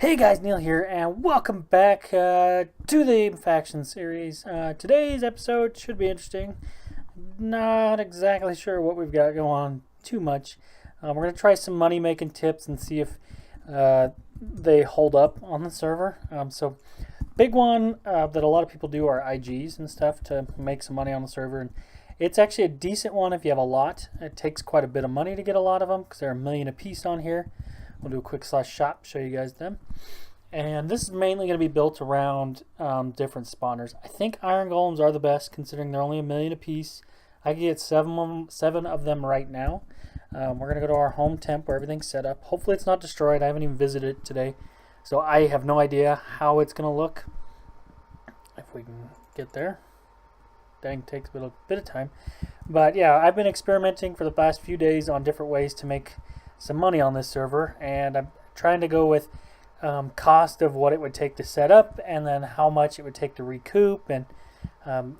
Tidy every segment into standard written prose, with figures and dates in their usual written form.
Hey guys, Neil here, and welcome back to the Faction series. Today's episode should be interesting. Not exactly sure what we've got going on too much. We're going to try some money making tips and see if they hold up on the server. So, big one that a lot of people do are IGs and stuff to make some money on the server. And it's actually a decent one if you have a lot. It takes quite a bit of money to get a lot of them because they're a million a piece on here. We'll do a quick /shop, show you guys them. And this is mainly going to be built around different spawners. I think iron golems are the best considering they're only a million a piece. I can get seven of them right now. We're going to go to our home temp where everything's set up. Hopefully it's not destroyed. I haven't even visited it today. So I have no idea how it's going to look. If we can get there. Dang, takes a bit of time. But yeah, I've been experimenting for the past few days on different ways to make some money on this server, and I'm trying to go with cost of what it would take to set up and then how much it would take to recoup, and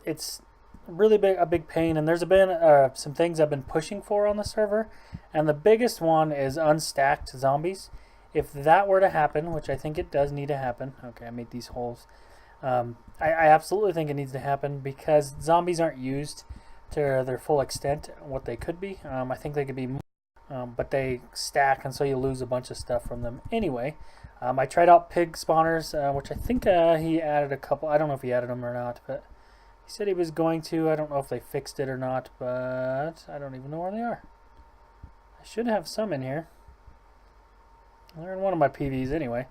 it's really a big pain. And there's been some things I've been pushing for on the server, and the biggest one is unstacked zombies. If that were to happen, which I think it does need to happen, okay, I made these holes. I absolutely think it needs to happen because zombies aren't used to their full extent what they could be. I think they could be more. But they stack, and so you lose a bunch of stuff from them anyway. I tried out pig spawners, which I think he added a couple. I don't know if he added them or not, but he said he was going to. I don't know if they fixed it or not, but I don't even know where they are. I should have some in here. They're in one of my PVs anyway.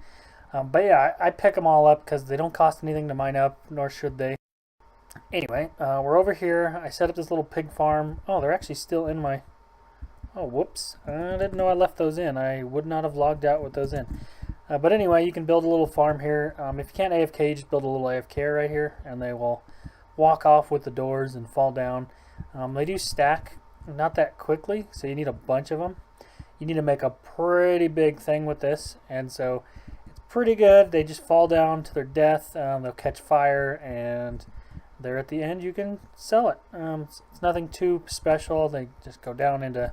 But yeah, I pick them all up because they don't cost anything to mine up, nor should they. Anyway, we're over here. I set up this little pig farm. Oh, they're actually still in my... Oh, whoops. I didn't know I left those in. I would not have logged out with those in. But anyway, you can build a little farm here. If you can't AFK, just build a little AFK right here, and they will walk off with the doors and fall down. They do stack, not that quickly, so you need a bunch of them. You need to make a pretty big thing with this, and so it's pretty good. They just fall down to their death. They'll catch fire, and there at the end you can sell it. It's nothing too special. They just go down into...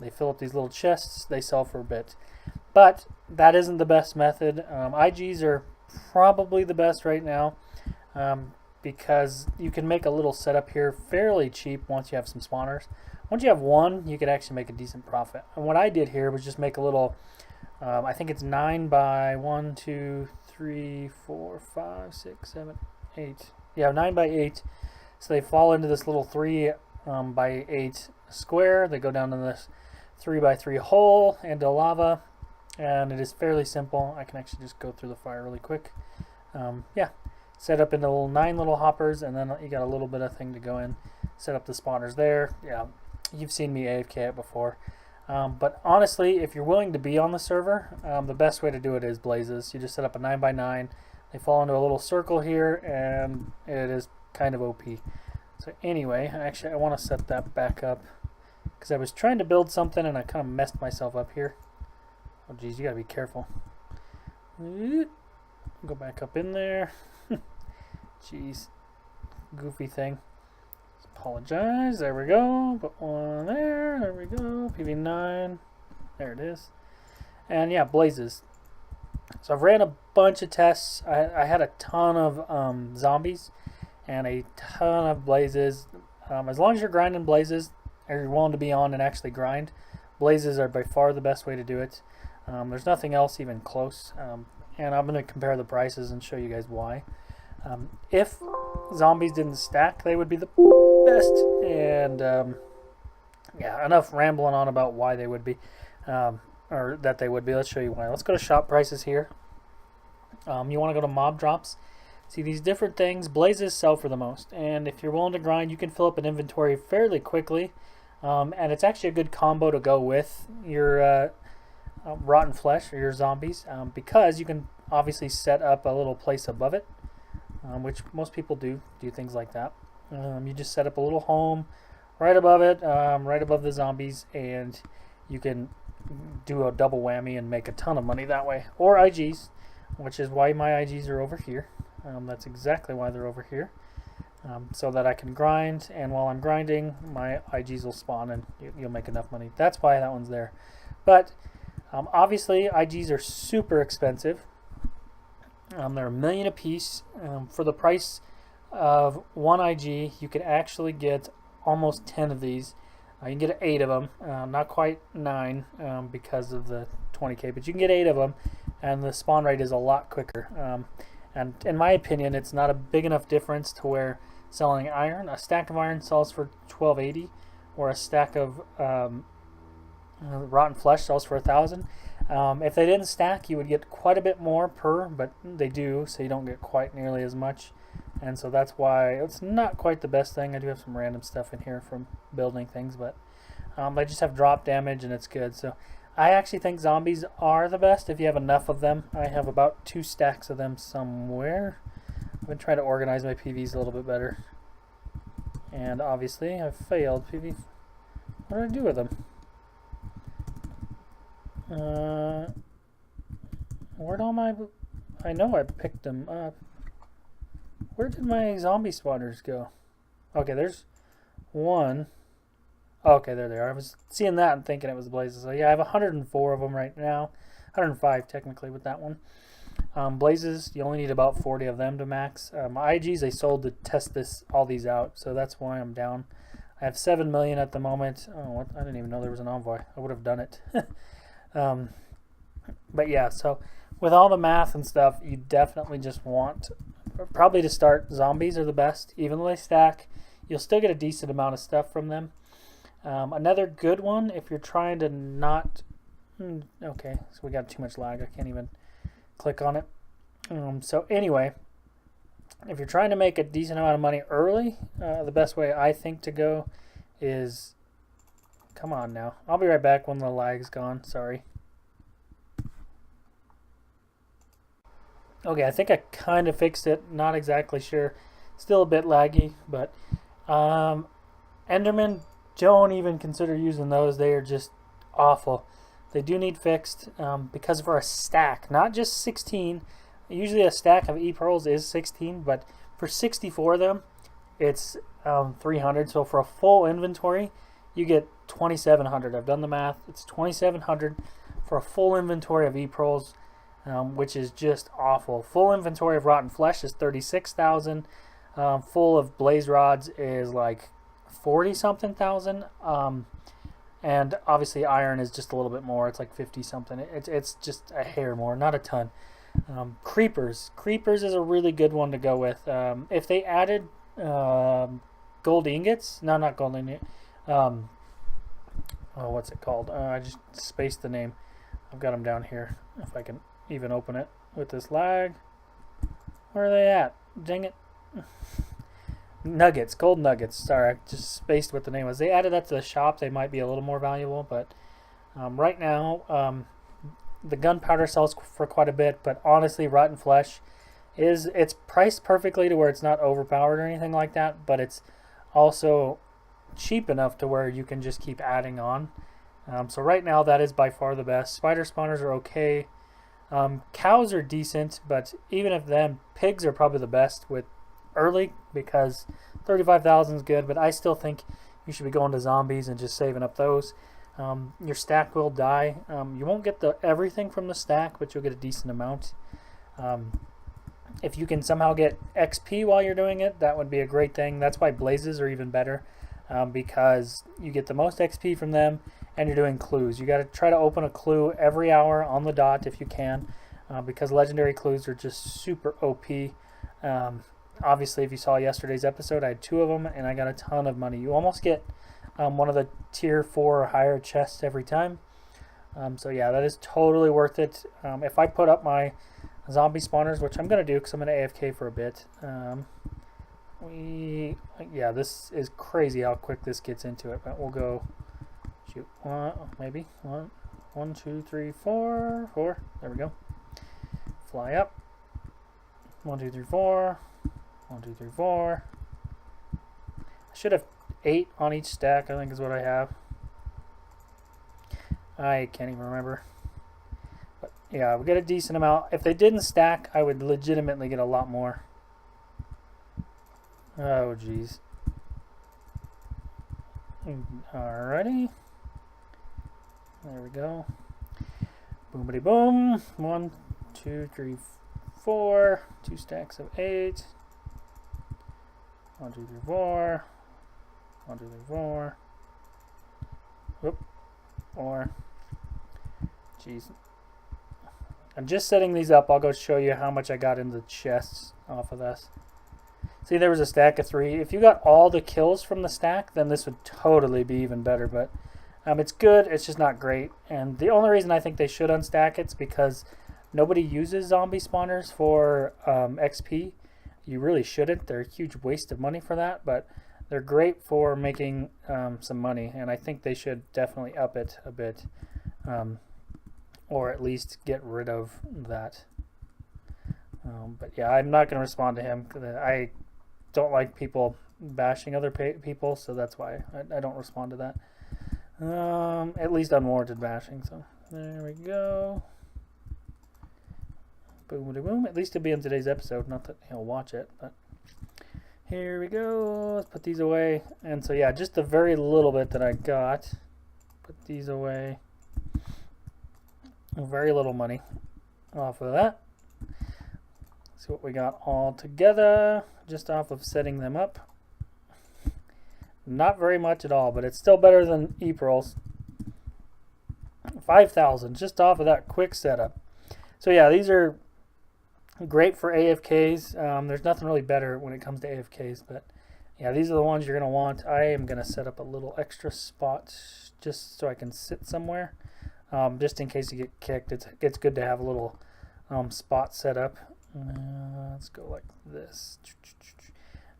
They fill up these little chests, they sell for a bit. But that isn't the best method. IGs are probably the best right now because you can make a little setup here fairly cheap once you have some spawners. Once you have one, you could actually make a decent profit. And what I did here was just make a little, I think it's 9 by 1, 2, 3, 4, 5, 6, 7, 8. Yeah, 9 by 8. So they fall into this little 3 by 8 square. They go down to this 3 by 3 hole into lava, and it is fairly simple. I can actually just go through the fire really quick. Yeah, set up into 9 little hoppers, and then you got a little bit of thing to go in. Set up the spawners there. Yeah, you've seen me AFK it before. But honestly, if you're willing to be on the server, the best way to do it is blazes. You just set up a 9 by 9. They fall into a little circle here, and it is kind of OP. So anyway, actually I want to set that back up because I was trying to build something and I kind of messed myself up here. Oh geez, you gotta be careful. Go back up in there. Jeez, goofy thing. Apologize. There we go. Put one there. There we go. PV9. There it is. And yeah, blazes. So I've ran a bunch of tests. I had a ton of zombies and a ton of blazes. As long as you're grinding blazes, or you're willing to be on and actually grind, blazes are by far the best way to do it. There's nothing else even close. And I'm going to compare the prices and show you guys why. If zombies didn't stack, they would be the best. And yeah, enough rambling on about why they would be, or that they would be. Let's show you why. Let's go to shop prices here. You want to go to mob drops. See, these different things, blazes sell for the most, and if you're willing to grind, you can fill up an inventory fairly quickly, and it's actually a good combo to go with your rotten flesh or your zombies, because you can obviously set up a little place above it, which most people do things like that. You just set up a little home right above it, right above the zombies, and you can do a double whammy and make a ton of money that way. Or IGs, which is why my IGs are over here. That's exactly why they're over here, so that I can grind, and while I'm grinding, my IGs will spawn and you'll make enough money. That's why that one's there. But obviously IGs are super expensive, They're 1,000,000 a piece. For the price of 1 IG, you could actually get almost 10 of these. You can get 8 of them, not quite 9 because of the 20k, but you can get 8 of them, and the spawn rate is a lot quicker. And in my opinion, it's not a big enough difference to where selling iron, a stack of iron sells for 1280, or a stack of rotten flesh sells for 1,000. If they didn't stack, you would get quite a bit more per, but they do, so you don't get quite nearly as much. And so that's why it's not quite the best thing. I do have some random stuff in here from building things, but they just have drop damage and it's good. So I actually think zombies are the best if you have enough of them. I have about 2 stacks of them somewhere. I'm going to try to organize my PVs a little bit better. And obviously I've failed PV. What did I do with them? Where'd all my... I know I picked them up. Where did my zombie spawners go? Okay, there's one. Okay, there they are. I was seeing that and thinking it was blazes. So yeah, I have 104 of them right now. 105 technically with that one. Blazes, you only need about 40 of them to max. My IGs they sold to test all these out, so that's why I'm down. I have 7 million at the moment. Oh, what? I didn't even know there was an envoy. I would have done it. But yeah, so with all the math and stuff, you definitely just want probably to start. Zombies are the best. Even though they stack, you'll still get a decent amount of stuff from them. Another good one if you're trying to not... okay, so we got too much lag. I can't even click on it. So anyway, if you're trying to make a decent amount of money early, the best way I think to go is... Come on now. I'll be right back when the lag's gone. Sorry. Okay, I think I kind of fixed it. Not exactly sure. Still a bit laggy, but Enderman, don't even consider using those. They are just awful. They do need fixed because for a stack, not just 16. Usually a stack of E-pearls is 16, but for 64 of them, it's 300. So for a full inventory, you get 2,700. I've done the math. It's 2,700 for a full inventory of E-pearls. Which is just awful. Full inventory of rotten flesh is 36,000. Full of blaze rods is like 40-something thousand. And obviously iron is just a little bit more. It's like 50-something. It's just a hair more, not a ton. Creepers is a really good one to go with. If they added gold ingots, no, not gold ingots. Oh, what's it called? I just spaced the name. I've got them down here. If I can even open it with this lag. Where are they at? Dang it. Nuggets, gold nuggets. Sorry, I just spaced what the name was. They added that to the shop. They might be a little more valuable, but right now the gunpowder sells for quite a bit, but honestly rotten flesh it's priced perfectly to where it's not overpowered or anything like that, but it's also cheap enough to where you can just keep adding on. So right now that is by far the best. Spider spawners are okay. Cows are decent, but even if then, pigs are probably the best with early because 35,000 is good, but I still think you should be going to zombies and just saving up those. Your stack will die. You won't get everything from the stack, but you'll get a decent amount. If you can somehow get XP while you're doing it, that would be a great thing. That's why blazes are even better because you get the most XP from them. And you're doing clues. You got to try to open a clue every hour on the dot if you can, because legendary clues are just super OP. Obviously, if you saw yesterday's episode, I had 2 of them, and I got a ton of money. You almost get one of the tier 4 or higher chests every time. So yeah, that is totally worth it. If I put up my zombie spawners, which I'm going to do because I'm going to AFK for a bit. Yeah, this is crazy how quick this gets into it, but we'll go... Shoot, maybe one, 2, 3, 4. There we go. Fly up. 1, 2, 3, 4. 1, 2, 3, 4. I should have 8 on each stack, I think is what I have. I can't even remember. But yeah, we get a decent amount. If they didn't stack, I would legitimately get a lot more. Oh, jeez. Alrighty. There we go. Boomity boom. 1, 2, 3, 4. 2 stacks of 8. 1, 2, 3, 4. 1, 2, 3, 4. Whoop. 4. Jeez. I'm just setting these up. I'll go show you how much I got in the chests off of this. See, there was a stack of 3. If you got all the kills from the stack, then this would totally be even better. But it's good. It's just not great. And the only reason I think they should unstack it is because nobody uses zombie spawners for XP. You really shouldn't. They're a huge waste of money for that. But they're great for making some money. And I think they should definitely up it a bit. Or at least get rid of that. But yeah, I'm not going to respond to him. I don't like people bashing other people, so that's why I don't respond to that. At least unwarranted bashing. So there we go. Boom, boom, boom. At least it'll be in today's episode. Not that he'll watch it, but here we go. Let's put these away. And so yeah, just the very little bit that I got. Put these away. Very little money off of that. See what we got all together just off of setting them up. Not very much at all, but it's still better than April's. 5,000 just off of that quick setup. So yeah, these are great for AFKs. There's nothing really better when it comes to AFKs, but yeah, these are the ones you're going to want. I am going to set up a little extra spot just so I can sit somewhere. Just in case you get kicked, it's good to have a little spot set up. Let's go like this.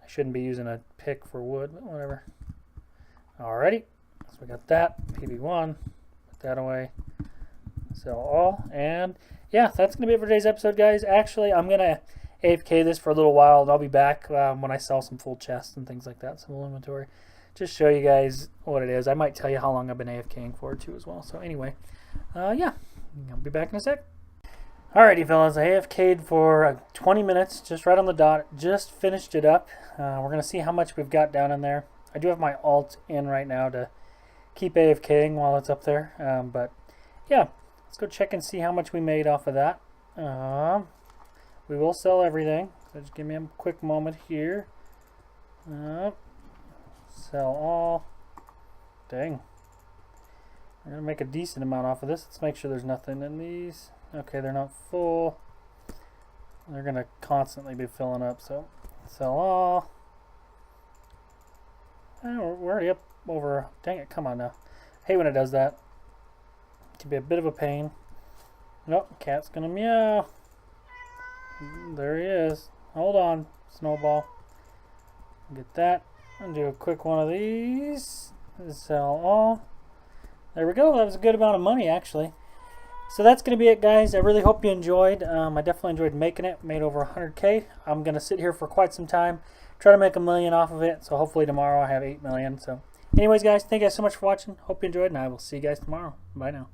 I shouldn't be using a pick for wood, but whatever. Alrighty, so we got that PB1. Put that away. Sell all, and yeah, that's gonna be it for today's episode, guys. Actually, I'm gonna AFK this for a little while, and I'll be back when I sell some full chests and things like that, some full inventory. Just show you guys what it is. I might tell you how long I've been AFKing for too as well. So anyway, yeah, I'll be back in a sec. Alrighty, fellas, I AFK'd for 20 minutes, just right on the dot. Just finished it up. We're gonna see how much we've got down in there. I do have my alt in right now to keep AFKing while it's up there. But yeah, let's go check and see how much we made off of that. We will sell everything. So just give me a quick moment here. Sell all. Dang. We're going to make a decent amount off of this. Let's make sure there's nothing in these. Okay, they're not full. They're going to constantly be filling up, so sell all. Oh, we're already up over. Dang it, come on now. I hate when it does that. It can be a bit of a pain. Nope, cat's going to meow. There he is. Hold on, Snowball. Get that. And do a quick one of these. Sell all. There we go. That was a good amount of money, actually. So that's going to be it, guys. I really hope you enjoyed. I definitely enjoyed making it. Made over 100K. I'm going to sit here for quite some time. Try to make $1 million off of it. So hopefully tomorrow I have $8 million. So anyways, guys, thank you guys so much for watching. Hope you enjoyed, and I will see you guys tomorrow. Bye now.